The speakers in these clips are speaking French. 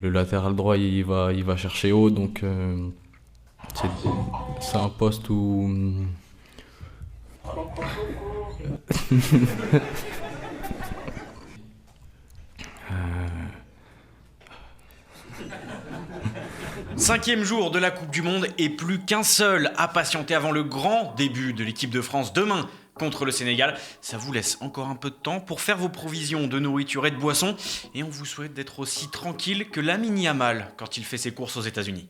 Le latéral droit, il va chercher haut, donc c'est un poste où... Cinquième jour de la Coupe du Monde et plus qu'un seul à patienter avant le grand début de l'équipe de France demain contre le Sénégal. Ça vous laisse encore un peu de temps pour faire vos provisions de nourriture et de boissons. Et on vous souhaite d'être aussi tranquille que Lamine Yamal quand il fait ses courses aux États-Unis.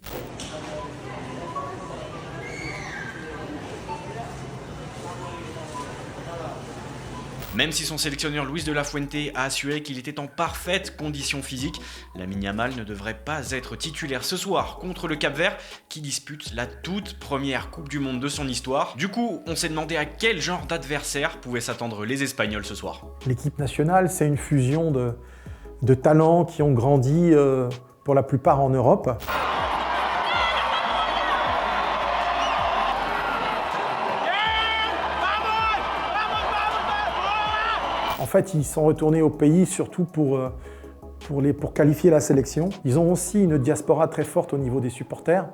Même si son sélectionneur Luis de la Fuente a assuré qu'il était en parfaite condition physique, Lamine Yamal ne devrait pas être titulaire ce soir contre le Cap-Vert qui dispute la toute première Coupe du Monde de son histoire. Du coup, on s'est demandé à quel genre d'adversaire pouvaient s'attendre les Espagnols ce soir. L'équipe nationale, c'est une fusion de talents qui ont grandi pour la plupart en Europe. En fait, ils sont retournés au pays surtout pour qualifier la sélection. Ils ont aussi une diaspora très forte au niveau des supporters,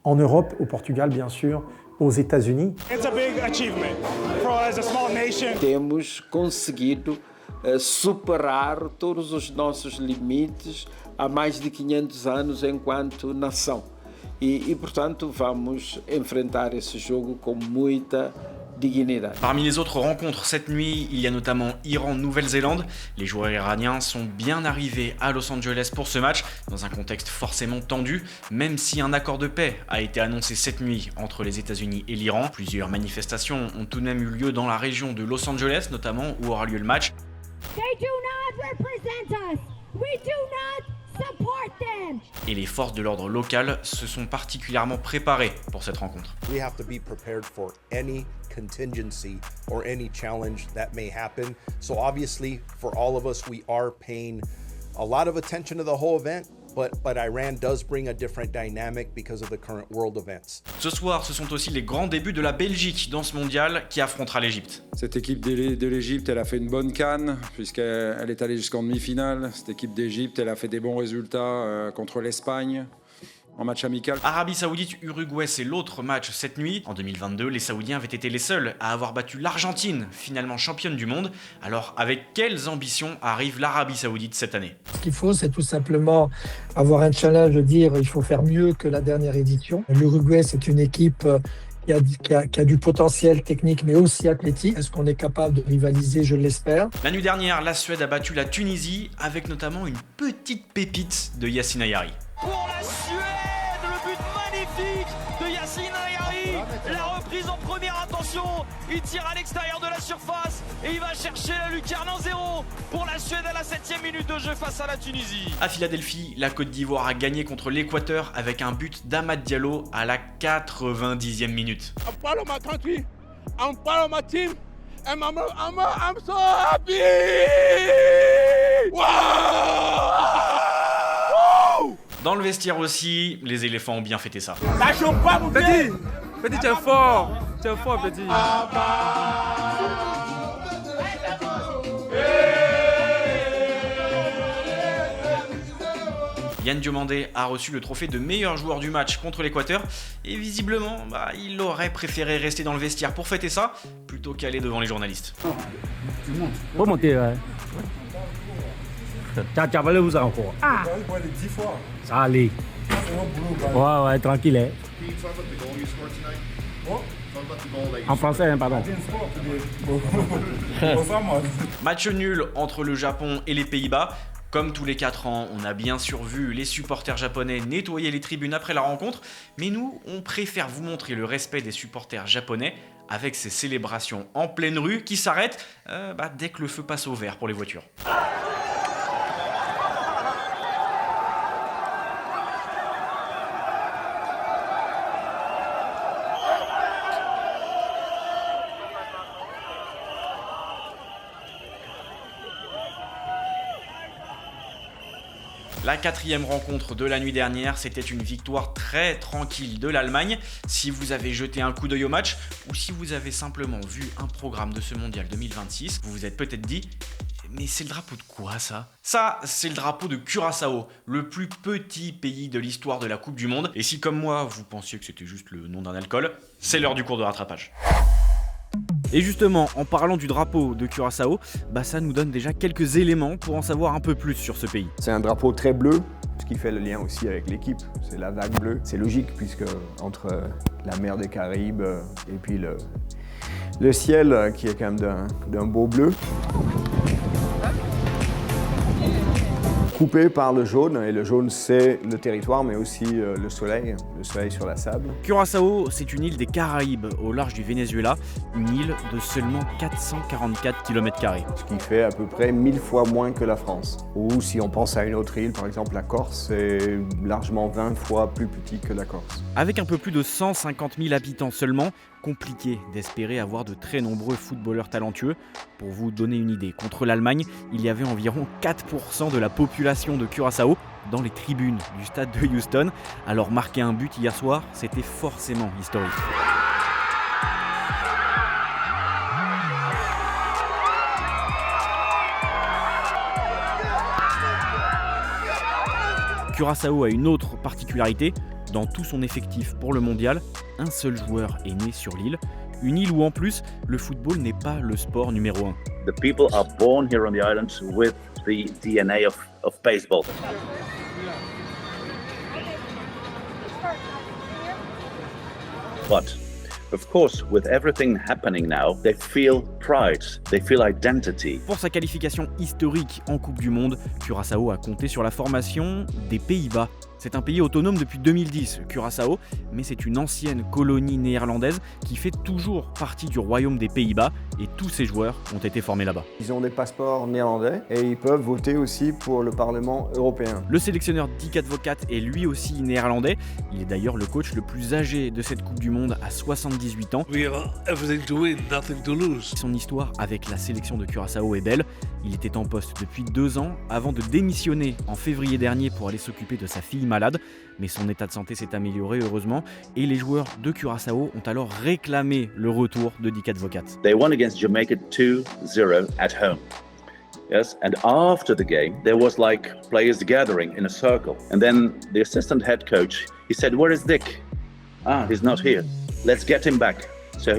en Europe, au Portugal bien sûr, aux États-Unis. Temos conseguido superar todos os nossos limites há mais de 500 anos enquanto nação. E portanto, vamos enfrentar esse jogo com muita dignidade. Parmi les autres rencontres cette nuit, il y a notamment Iran-Nouvelle-Zélande. Les joueurs iraniens sont bien arrivés à Los Angeles pour ce match, dans un contexte forcément tendu, même si un accord de paix a été annoncé cette nuit entre les États-Unis et l'Iran. Plusieurs manifestations ont tout de même eu lieu dans la région de Los Angeles, notamment où aura lieu le match. They do not represent us. We do not support them. Et les forces de l'ordre local se sont particulièrement préparées pour cette rencontre. We have to be prepared for any contingency or any challenge that may happen. So obviously, for all of us, we are paying a lot of attention to the whole event, but Iran does bring a different dynamic because of the current world events. Ce soir, ce sont aussi les grands débuts de la Belgique dans ce mondial qui affrontera l'Égypte. Cette équipe de l'Égypte, elle a fait une bonne CAN puisqu'elle est allée jusqu'en demi-finale. Cette équipe d'Égypte, elle a fait des bons résultats contre l'Espagne en match amical. Arabie Saoudite-Uruguay, c'est l'autre match cette nuit. En 2022, les Saoudiens avaient été les seuls à avoir battu l'Argentine, finalement championne du monde. Alors, avec quelles ambitions arrive l'Arabie Saoudite cette année? Ce qu'il faut, c'est tout simplement avoir un challenge de dire il faut faire mieux que la dernière édition. L'Uruguay, c'est une équipe qui a du potentiel technique, mais aussi athlétique. Est-ce qu'on est capable de rivaliser? Je l'espère. La nuit dernière, la Suède a battu la Tunisie avec notamment une petite pépite de Yassine Ayari. Pour la Suède, le but magnifique de Yassine Ayari. La reprise en première, attention, il tire à l'extérieur de la surface et il va chercher la lucarne en 0 pour la Suède à la 7e minute de jeu face à la Tunisie. À Philadelphie, la Côte d'Ivoire a gagné contre l'Équateur avec un but d'Amad Diallo à la 90e minute. I'm proud of my country, I'm proud of my team, and I'm so happy! Wow! Dans le vestiaire aussi, les éléphants ont bien fêté ça. Lâche pas, mon petit! Petit, tu es fort, petit. Yann Diomandé a reçu le trophée de meilleur joueur du match contre l'Équateur et visiblement, il aurait préféré rester dans le vestiaire pour fêter ça plutôt qu'aller devant les journalistes. Faut monter, ouais. Tu vas aller où ça encore? Ah! Ça allait. Ouais, tranquille. Hein. En français, pardon. Match nul entre le Japon et les Pays-Bas. Comme tous les 4 ans, on a bien sûr vu les supporters japonais nettoyer les tribunes après la rencontre, mais nous, on préfère vous montrer le respect des supporters japonais avec ces célébrations en pleine rue qui s'arrêtent dès que le feu passe au vert pour les voitures. La 4e rencontre de la nuit dernière, c'était une victoire très tranquille de l'Allemagne. Si vous avez jeté un coup d'œil au match, ou si vous avez simplement vu un programme de ce mondial 2026, vous vous êtes peut-être dit Mais c'est le drapeau de quoi ça ? Ça, c'est le drapeau de Curaçao, le plus petit pays de l'histoire de la Coupe du Monde. Et si comme moi, vous pensiez que c'était juste le nom d'un alcool, c'est l'heure du cours de rattrapage. Et justement, en parlant du drapeau de Curaçao, ça nous donne déjà quelques éléments pour en savoir un peu plus sur ce pays. C'est un drapeau très bleu, ce qui fait le lien aussi avec l'équipe. C'est la vague bleue. C'est logique puisque entre la mer des Caraïbes et puis le ciel qui est quand même d'un beau bleu. Coupé par le jaune, et le jaune c'est le territoire mais aussi le soleil sur la sable. Curaçao, c'est une île des Caraïbes au large du Venezuela, une île de seulement 444 km². Ce qui fait à peu près 1000 fois moins que la France. Ou si on pense à une autre île, par exemple la Corse, c'est largement 20 fois plus petit que la Corse. Avec un peu plus de 150 000 habitants seulement, compliqué d'espérer avoir de très nombreux footballeurs talentueux. Pour vous donner une idée, contre l'Allemagne, il y avait environ 4% de la population de Curaçao dans les tribunes du stade de Houston. Alors marquer un but hier soir, c'était forcément historique. Curaçao a une autre particularité. Dans tout son effectif pour le mondial, un seul joueur est né sur l'île. Une île où en plus, le football n'est pas le sport numéro 1. The people are born here on the island with the DNA of baseball. But of course, with everything happening now, they feel pride, they feel identity. Pour sa qualification historique en Coupe du Monde, Curaçao a compté sur la formation des Pays-Bas. C'est un pays autonome depuis 2010, Curaçao, mais c'est une ancienne colonie néerlandaise qui fait toujours partie du royaume des Pays-Bas et tous ses joueurs ont été formés là-bas. Ils ont des passeports néerlandais et ils peuvent voter aussi pour le Parlement européen. Le sélectionneur Dick Advocaat est lui aussi néerlandais. Il est d'ailleurs le coach le plus âgé de cette Coupe du Monde à 78 ans. We have everything to win, nothing to lose. Son histoire avec la sélection de Curaçao est belle. Il était en poste depuis 2 ans avant de démissionner en février dernier pour aller s'occuper de sa fille malade. Mais son état de santé s'est amélioré heureusement et les joueurs de Curaçao ont alors réclamé le retour de Dick Advocaat. They won against Jamaica 2-0 at home. Yes, and after the game, there was like players gathering in a circle. And then the assistant head coach, he said, "Where is Dick? Ah, he's not here. Let's get him back." So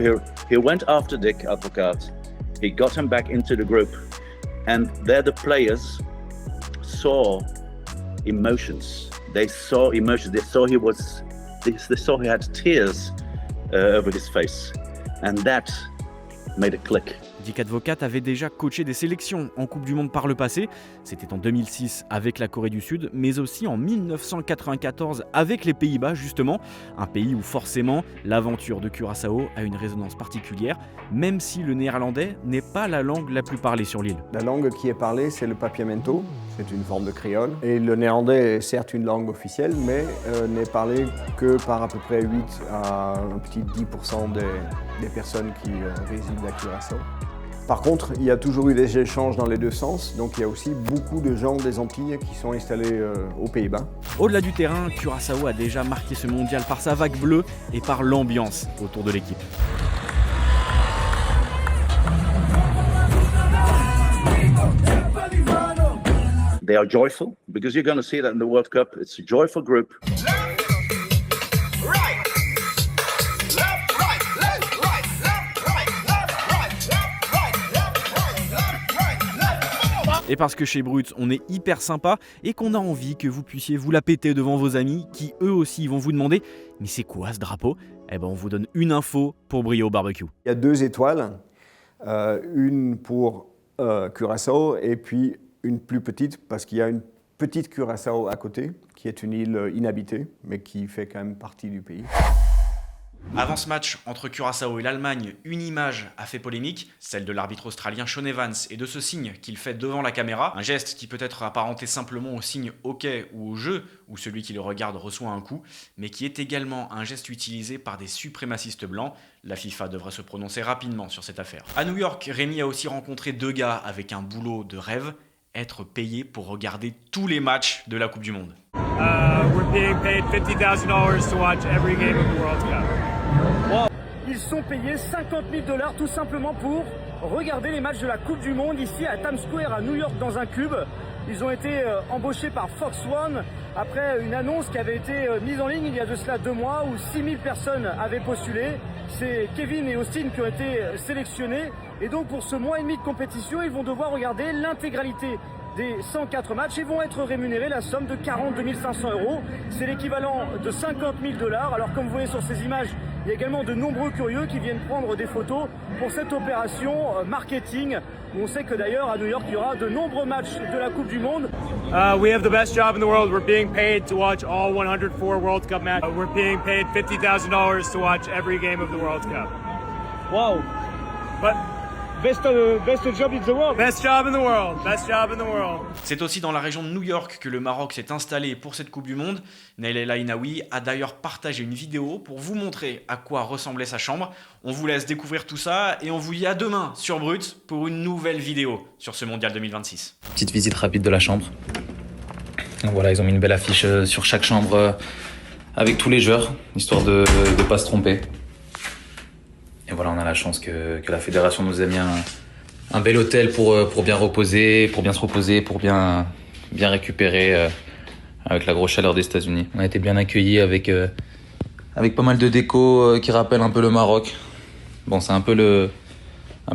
he went after Dick Advocaat. He got him back into the group. And there the players saw emotions. They saw emotions. They saw he had tears over his face. And that made a click. Dick Advocaat avait déjà coaché des sélections en Coupe du Monde par le passé. C'était en 2006 avec la Corée du Sud, mais aussi en 1994 avec les Pays-Bas justement, un pays où forcément l'aventure de Curaçao a une résonance particulière, même si le néerlandais n'est pas la langue la plus parlée sur l'île. La langue qui est parlée, c'est le papiamento, c'est une forme de créole. Et le néerlandais est certes une langue officielle, mais n'est parlé que par à peu près 8 à un petit 10% des personnes qui résident à Curaçao. Par contre, il y a toujours eu des échanges dans les deux sens, donc il y a aussi beaucoup de gens des Antilles qui sont installés aux Pays-Bas. Au-delà du terrain, Curaçao a déjà marqué ce mondial par sa vague bleue et par l'ambiance autour de l'équipe. They are joyful because you're going to see that in the World Cup. It's a joyful group. Et parce que chez Brut, on est hyper sympa et qu'on a envie que vous puissiez vous la péter devant vos amis qui eux aussi vont vous demander « Mais c'est quoi ce drapeau ?» Eh ben on vous donne une info pour briller au barbecue. Il y a 2 étoiles, une pour Curaçao et puis une plus petite parce qu'il y a une petite Curaçao à côté qui est une île inhabitée mais qui fait quand même partie du pays. Avant ce match entre Curaçao et l'Allemagne, une image a fait polémique, celle de l'arbitre australien Sean Evans et de ce signe qu'il fait devant la caméra, un geste qui peut être apparenté simplement au signe OK ou au jeu, où celui qui le regarde reçoit un coup, mais qui est également un geste utilisé par des suprémacistes blancs. La FIFA devrait se prononcer rapidement sur cette affaire. À New York, Rémi a aussi rencontré 2 gars avec un boulot de rêve, être payé pour regarder tous les matchs de la Coupe du Monde. We're being paid $50,000 to watch every game of the World Cup. Ils sont payés $50 000 tout simplement pour regarder les matchs de la Coupe du Monde ici à Times Square à New York dans un cube. Ils ont été embauchés par Fox One après une annonce qui avait été mise en ligne il y a de cela 2 mois où 6000 personnes avaient postulé. C'est Kevin et Austin qui ont été sélectionnés et donc pour ce mois et demi de compétition, ils vont devoir regarder l'intégralité des 104 matchs et vont être rémunérés la somme de 42 500 €. C'est l'équivalent de 50 000 $. Alors comme vous voyez sur ces images, il y a également de nombreux curieux qui viennent prendre des photos pour cette opération marketing. On sait que d'ailleurs à New York, il y aura de nombreux matchs de la Coupe du Monde. We have the best job in the world. We're being paid to watch all 104 World Cup matches. We're being paid $50,000 to watch every game of the World Cup. Wow. But best job in the world. Best job in the world. Best job in the world. C'est aussi dans la région de New York que le Maroc s'est installé pour cette Coupe du Monde. Naïl El Ainaoui a d'ailleurs partagé une vidéo pour vous montrer à quoi ressemblait sa chambre. On vous laisse découvrir tout ça et on vous dit à demain sur Brut pour une nouvelle vidéo sur ce Mondial 2026. Petite visite rapide de la chambre. Donc voilà, ils ont mis une belle affiche sur chaque chambre avec tous les joueurs, histoire de ne pas se tromper. Et voilà, on a la chance que la fédération nous ait mis un bel hôtel pour bien reposer, pour bien se reposer, pour bien récupérer avec la grosse chaleur des États-Unis. On a été bien accueillis avec pas mal de déco qui rappellent un peu le Maroc. Bon, c'est un peu le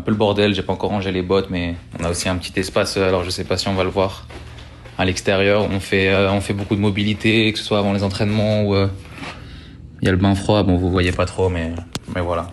bordel, j'ai pas encore rangé les bottes, mais on a aussi un petit espace, alors je sais pas si on va le voir à l'extérieur. On fait beaucoup de mobilité, que ce soit avant les entraînements ou il y a le bain froid, bon vous voyez pas trop, mais voilà.